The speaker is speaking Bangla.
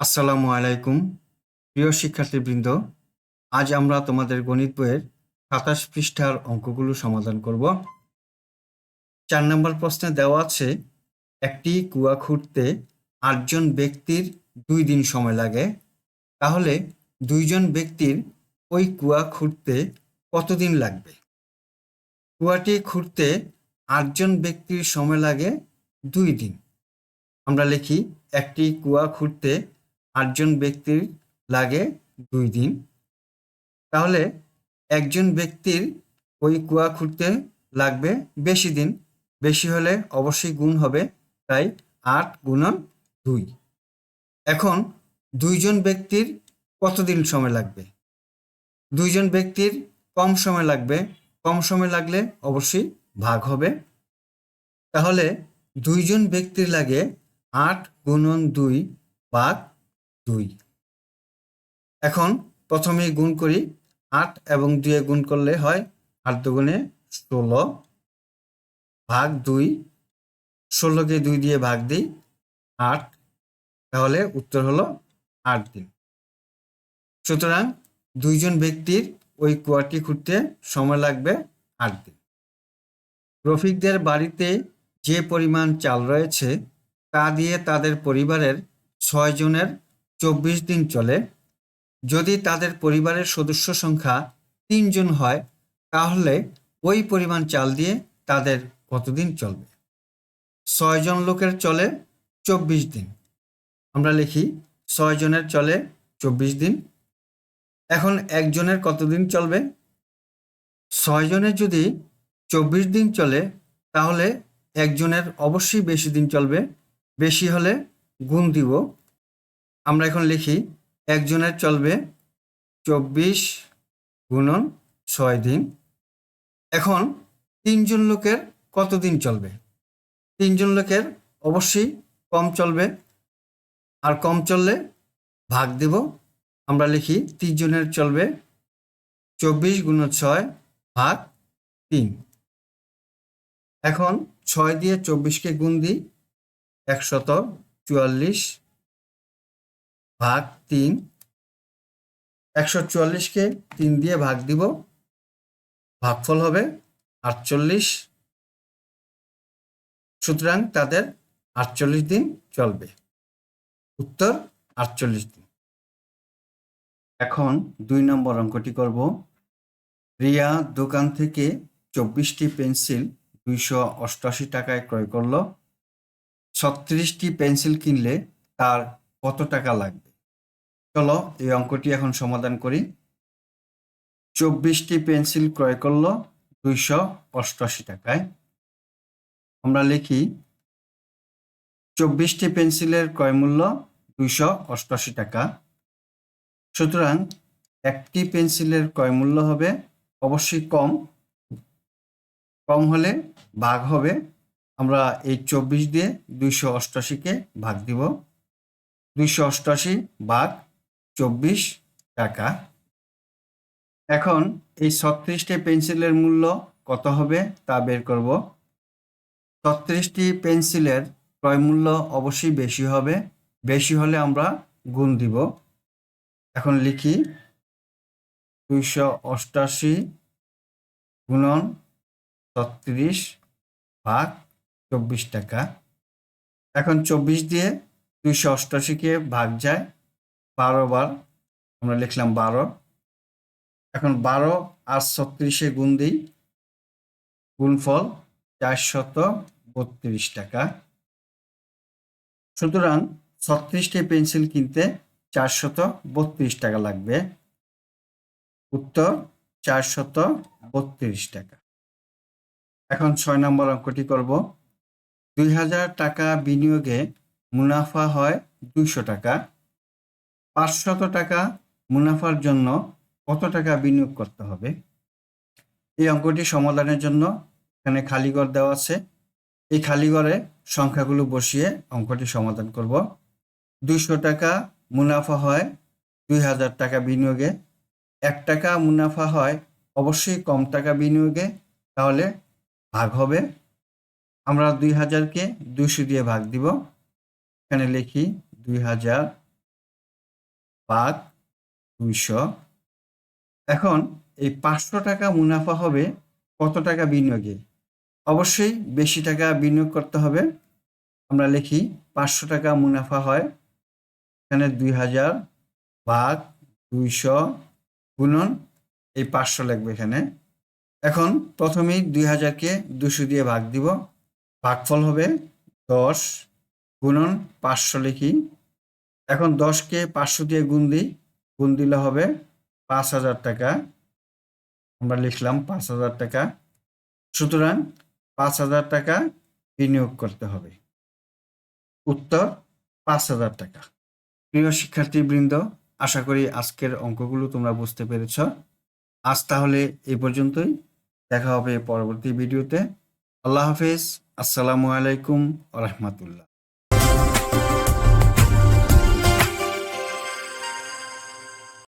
আসসালামু আলাইকুম প্রিয় শিক্ষার্থীবৃন্দ। আজ আমরা তোমাদের গণিত বইয়ের ২৭ পৃষ্ঠার অঙ্কগুলো সমাধান করব। ৪ নম্বর প্রশ্নে দেওয়া আছে, একটি কুয়া খুঁড়তে ৮ জন ব্যক্তির ২ দিন সময় লাগে। তাহলে ২ জন ব্যক্তির ওই কুয়া খুঁড়তে কতদিন লাগবে? কুয়াটি খুঁড়তে ৮ জন ব্যক্তির সময় লাগে ২ দিন। আমরা লিখি, একটি কুয়া খুঁড়তে ৮ জন ব্যক্তির লাগে ২ দিন। তাহলে একজন ব্যক্তির ওই কুয়া খুঁড়তে লাগবে বেশি দিন, বেশি হলে অবশ্যই গুণ হবে, তাই ৮ গুণন ২। এখন ২ জন ব্যক্তির কতদিন সময় লাগবে? ২ জন ব্যক্তির কম সময় লাগবে, কম সময় লাগলে অবশ্যই ভাগ হবে। তাহলে ২ জন ব্যক্তির লাগে ৮ গুণন ২ ভাগ ২। এখন প্রথমেই গুণ করি, ৮ এবং ২ গুণ করলে হয় ৮ দুগুণে ১৬ ভাগ ২, ১৬কে ২ দিয়ে ভাগ দিই ৮, তাহলে উত্তর হলো ৮ দিন। সুতরাং ২ জন ব্যক্তির ওই কুয়াটি খুঁড়তে সময় লাগবে ৮ দিন। রফিকদের বাড়িতে যে পরিমাণ চাল রয়েছে তা দিয়ে তাদের পরিবারের ৬ জনের ২৪ দিন চলে। যদি তাদের পরিবারের সদস্য সংখ্যা ৩ জন হয়, তাহলে ওই পরিমাণ চাল দিয়ে তাদের কতদিন চলবে? ৬ জন লোকের চলে ২৪ দিন। আমরা লিখি ৬ জনের চলে ২৪ দিন। এখন একজনের কতদিন চলবে? ৬ জনের যদি ২৪ দিন চলে, তাহলে একজনের অবশ্যই বেশি দিন চলবে, বেশি হলে গুণ দিব। আমরা এখন লিখি, একজনের চলবে ২৪ গুণন ৬ দিন। এখন ৩ জন লোকের কতদিন চলবে? ৩ জন লোকের অবশ্যই কম চলবে, আর কম চললে ভাগ দেব। আমরা লিখি ৩ জনের চলবে ২৪ গুণন ৬ ভাগ ৩। এখন ৬ দিয়ে ২৪কে গুণ দিই, ১৪৪ ভাগ ৩। ১৪৪কে ৩ দিয়ে ভাগ দিব, ভাগফল হবে ৪৮। সুতরাং তাদের ৪৮ দিন চলবে। উত্তর ৪৮ দিন। এখন ২ নম্বর অঙ্কটি করব। রিয়া দোকান থেকে ২৪টি পেন্সিল ২৮৮ টাকায় ক্রয় করল। ৩৬টি পেন্সিল কিনলে তার কত টাকা লাগবে? চলো এই অঙ্কটি এখন সমাধান করি। ২৪টি পেন্সিল ক্রয় করল ২৮৮ টাকায়। আমরা লিখি, ২৪টি পেন্সিলের ক্রয় মূল্য ২৮৮ টাকা। সুতরাং একটি পেন্সিলের ক্রয় মূল্য হবে অবশ্যই কম, কম হলে ভাগ হবে। আমরা এই ২৪ দিয়ে ২৮৮কে ভাগ দিব, ২৮৮ ভাগ ২৪ টাকা। এখন এই ৩৬টি পেন্সিলের মূল্য কত হবে তা বের করব। ৩৬টি পেন্সিলের ক্রয় মূল্য অবশ্যই বেশি হবে, বেশি হলে আমরা গুণ দিব। এখন লিখি ২৮৮ গুণন ৩৬ ভাগ ২৪ টাকা। এখন ২৪ দিয়ে ২৮৮কে ভাগ যায় ১২ বার, আমরা লিখলাম ১২। এখন ১২ আর ৩৬-এ গুণ দিই, গুণফল ৪৩২ টাকা। সুতরাং ৩৬টি পেন্সিল কিনতে ৪৩২ টাকা লাগবে। উত্তর ৪৩২ টাকা। এখন ৬ নম্বর অঙ্কটি করব। ২০০০ টাকা বিনিয়োগে মুনাফা হয় ২০০ টাকা। ৫০০ টাকা মুনাফার জন্য কত টাকা বিনিয়োগ করতে হবে? এই অঙ্কটি সমাধানের জন্য এখানে খালি ঘর দেওয়া আছে। এই খালি ঘরে সংখ্যাগুলো বসিয়ে অঙ্কটি সমাধান করব। ২০০ টাকা মুনাফা হয় ২০০০ টাকা বিনিয়োগে। ১ টাকা মুনাফা হয় অবশ্যই কম টাকা বিনিয়োগে, তাহলে ভাগ হবে। আমরা ২০০০কে ২০০ দিয়ে ভাগ দিব। এখানে লিখি ২০০০ ভাগ 200। এখন এই 500 টাকা মুনাফা হবে কত টাকা বিনিয়োগে? অবশ্যই বেশি টাকা বিনিয়োগ করতে হবে। আমরা লিখি 500 টাকা মুনাফা হয়, এখানে 2000 ভাগ 200 গুণন এই 500 লিখবো এখানে। এখন প্রথমেই 2000-কে 200 দিয়ে ভাগ দিব, ভাগফল হবে 10 গুণন 500 লিখি। এখন 10-কে 500 দিয়ে গুণ দিই, গুণ দিলে হবে 5000 টাকা। আমরা লিখলাম 5000 টাকা। সুতরাং 5000 টাকা বিনিয়োগ করতে হবে। উত্তর 5000 টাকা। প্রিয় শিক্ষার্থীবৃন্দ, আশা করি আজকের অঙ্কগুলো তোমরা বুঝতে পেরেছ। আজ তাহলে এই পর্যন্তই, দেখা হবে পরবর্তী ভিডিওতে। আল্লাহ হাফেজ। আসসালামু আলাইকুম ওয়া রাহমাতুল্লাহ।